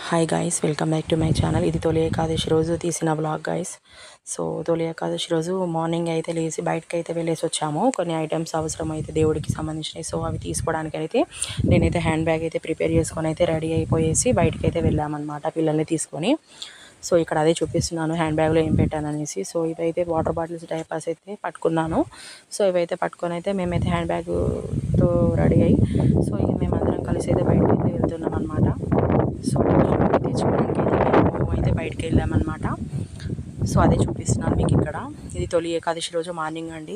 Hi guys, welcome back to my channel. ఇది తొలి ఏకాదశి రోజు తీసిన వ్లాగ్ గైస్. సో తొలి ఏకాదశి రోజు మార్నింగ్ అయితే లేచి బయటకు అయితే వెళ్ళేసి వచ్చాము. కొన్ని ఐటమ్స్ అవసరం అయితే దేవుడికి సంబంధించినవి, సో అవి తీసుకోవడానికి అయితే నేనైతే హ్యాండ్ బ్యాగ్ అయితే ప్రిపేర్ చేసుకొని అయితే రెడీ అయిపోయేసి బయటకు అయితే వెళ్ళామన్నమాట పిల్లల్ని తీసుకొని. సో ఇక్కడ అదే చూపిస్తున్నాను హ్యాండ్ బ్యాగ్లో ఏం పెట్టాను అనేసి. సో ఇవైతే వాటర్ బాటిల్స్, డైపర్స్ అయితే పట్టుకున్నాను. సో ఇవైతే పట్టుకొని అయితే మేమైతే హ్యాండ్ బ్యాగ్తో రెడీ అయ్యి సో ఇక మేమందరం కలిసి అయితే బయటకు అయితే వెళ్తున్నాం అనమాట. సో తెచ్చుకోవడానికి అయితే మేము అయితే బయటకు వెళ్ళామన్నమాట. సో అదే చూపిస్తున్నాను మీకు ఇక్కడ. ఇది తొలి ఏకాదశి రోజు మార్నింగ్ అండి.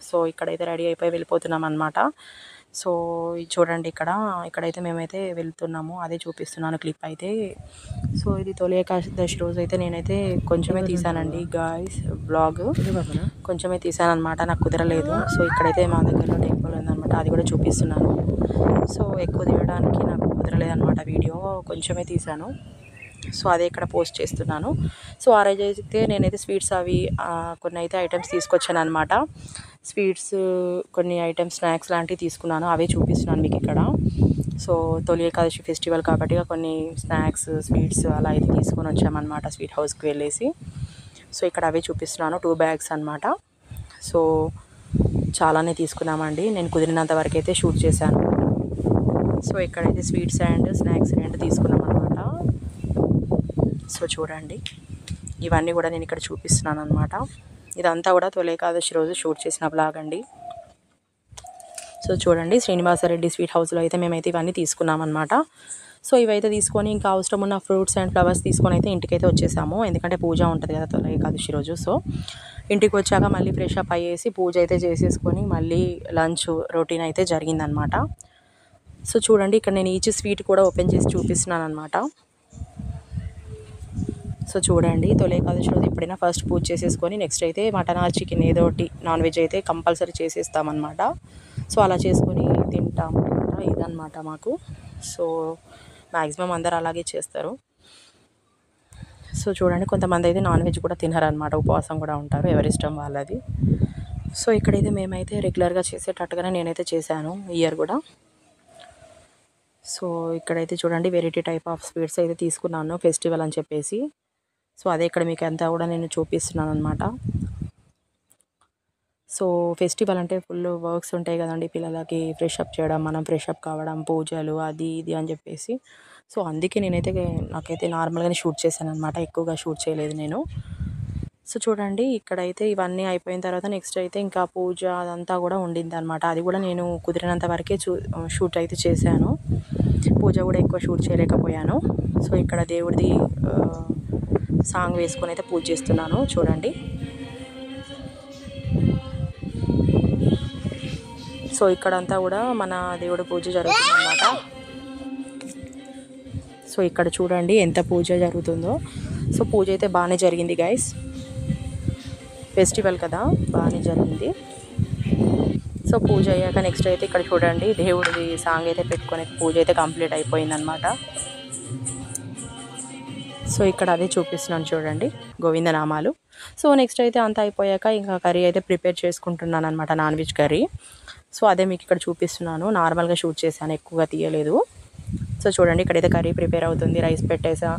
సో ఇక్కడైతే రెడీ అయిపోయి వెళ్ళిపోతున్నాం అనమాట. సో ఇది చూడండి, ఇక్కడైతే మేమైతే వెళ్తున్నాము, అదే చూపిస్తున్నాను క్లిప్ అయితే. సో ఇది తొలి ఏకాదశి రోజు అయితే నేనైతే కొంచెమే తీసానండి గాయ్స్, బ్లాగ్ కొంచెమే తీసాను అనమాట, నాకు కుదరలేదు. సో ఇక్కడైతే మా దగ్గరలో టెంపుల్ ఉందన్నమాట, అది కూడా చూపిస్తున్నాను. సో ఎక్కువ తీయడానికి నాకు కుదరలేదన్నమాట, వీడియో కొంచెమే తీసాను. సో అదే ఇక్కడ పోస్ట్ చేస్తున్నాను. సో ఆ రోజు అయితే నేనైతే స్వీట్స్ అవి కొన్ని అయితే ఐటమ్స్ తీసుకొచ్చాను అనమాట. స్వీట్స్, కొన్ని ఐటమ్స్, స్నాక్స్ లాంటివి తీసుకున్నాను, అవే చూపిస్తున్నాను మీకు ఇక్కడ. సో తొలి ఏకాదశి ఫెస్టివల్ కాబట్టి కొన్ని స్నాక్స్, స్వీట్స్ అలా అయితే తీసుకొని వచ్చామన్నమాట స్వీట్ హౌస్కి వెళ్ళేసి. సో ఇక్కడ అవే చూపిస్తున్నాను, 2 బ్యాగ్స్ అనమాట. సో చాలానే తీసుకున్నామండి, నేను కుదిరినంత వరకు అయితే షూట్ చేశాను. సో ఇక్కడైతే స్వీట్స్ అండ్ స్నాక్స్ రెండు తీసుకున్నాం అనమాట. సో చూడండి, ఇవన్నీ కూడా నేను ఇక్కడ చూపిస్తున్నాను అనమాట. ఇదంతా కూడా తొలి ఏకాదశి రోజు షూట్ చేసిన బ్లాగ్ అండి. సో చూడండి, శ్రీనివాసరెడ్డి స్వీట్ హౌస్లో అయితే మేమైతే ఇవన్నీ తీసుకున్నాం అనమాట. సో ఇవైతే తీసుకొని ఇంకా అవసరం ఉన్న ఫ్రూట్స్ అండ్ ఫ్లవర్స్ తీసుకొని అయితే ఇంటికైతే వచ్చేసాము, ఎందుకంటే పూజ ఉంటుంది కదా తొలి ఏకాదశి రోజు. సో ఇంటికి వచ్చాక మళ్ళీ ఫ్రెష్ అప్ అయ్యేసి పూజ అయితే చేసేసుకొని మళ్ళీ లంచ్ రొటీన్ అయితే జరిగిందనమాట. సో చూడండి, ఇక్కడ నేను ఈచ్ స్వీట్ కూడా ఓపెన్ చేసి చూపిస్తున్నాను అనమాట. సో చూడండి, తొలి ఏకాదశి రోజు ఎప్పుడైనా ఫస్ట్ పూజ చేసేసుకొని నెక్స్ట్ అయితే మటన్ ఆర్ చికెన్ ఏదో ఒకటి నాన్ వెజ్ అయితే కంపల్సరీ చేసేస్తామన్నమాట. సో అలా చేసుకొని తింటాము అనమాట, ఇదన్నమాట మాకు. సో మ్యాక్సిమం అందరు అలాగే చేస్తారు. సో చూడండి, కొంతమంది అయితే నాన్ వెజ్ కూడా తినరనమాట, ఉపవాసం కూడా ఉంటారు, ఎవరిష్టం వాళ్ళది. సో ఇక్కడైతే మేమైతే రెగ్యులర్గా చేసేటట్టుగానే నేనైతే చేశాను ఈ ఇయర్ కూడా. సో ఇక్కడైతే చూడండి, వెరైటీ టైప్ ఆఫ్ స్వీట్స్ అయితే తీసుకున్నాను ఫెస్టివల్ అని చెప్పేసి. సో అదే ఇక్కడ మీకు అంతా కూడా నేను చూపిస్తున్నాను అనమాట. సో ఫెస్టివల్ అంటే ఫుల్ వర్క్స్ ఉంటాయి కదండి పిల్లలకి, ఫ్రెష్ అప్ చేయడం, మనం ఫ్రెష్ అప్ కావడం, పూజలు అది ఇది అని చెప్పేసి. సో అందుకే నాకైతే నార్మల్గానే షూట్ చేశాను అనమాట, ఎక్కువగా షూట్ చేయలేదు నేను. సో చూడండి, ఇక్కడైతే ఇవన్నీ అయిపోయిన తర్వాత నెక్స్ట్ అయితే ఇంకా పూజ అదంతా కూడా ఉండింది అనమాట. అది కూడా నేను కుదిరినంత వరకే షూట్ అయితే చేశాను, పూజ కూడా ఎక్కువ షూట్ చేయలేకపోయాను. సో ఇక్కడ దేవుడిది సాంగ్ వేసుకొని అయితే పూజ చేస్తున్నాను చూడండి. సో ఇక్కడంతా కూడా మన దేవుడి పూజ జరుగుతుందన్నమాట. సో ఇక్కడ చూడండి ఎంత పూజ జరుగుతుందో. సో పూజ అయితే బాగానే జరిగింది గైస్, ఫెస్టివల్ కదా, బాగానే జరిగింది. సో పూజ అయ్యాక నెక్స్ట్ అయితే ఇక్కడ చూడండి, దేవుడిది సాంగ్ అయితే పెట్టుకొని పూజ అయితే కంప్లీట్ అయిపోయిందనమాట. సో ఇక్కడ అదే చూపిస్తున్నాను చూడండి, గోవిందనామాలు. సో నెక్స్ట్ అయితే అంతా అయిపోయాక ఇంకా కర్రీ అయితే ప్రిపేర్ చేసుకుంటున్నాను అనమాట, నాన్ వెజ్ కర్రీ. సో అదే మీకు ఇక్కడ చూపిస్తున్నాను, నార్మల్గా షూట్ చేశాను, ఎక్కువగా తీయలేదు. సో చూడండి, ఇక్కడైతే కర్రీ ప్రిపేర్ అవుతుంది, రైస్ పెట్టేసా.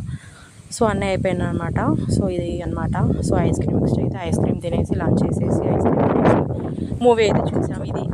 సో అన్నీ అయిపోయినాయి అనమాట. సో ఇది అనమాట. సో ఐస్ క్రీమ్, నెక్స్ట్ అయితే ఐస్ క్రీమ్ తినేసి లంచ్ చేసేసి ఐస్ క్రీమ్ తినేసి మూవీ అయితే చూసాం. ఇది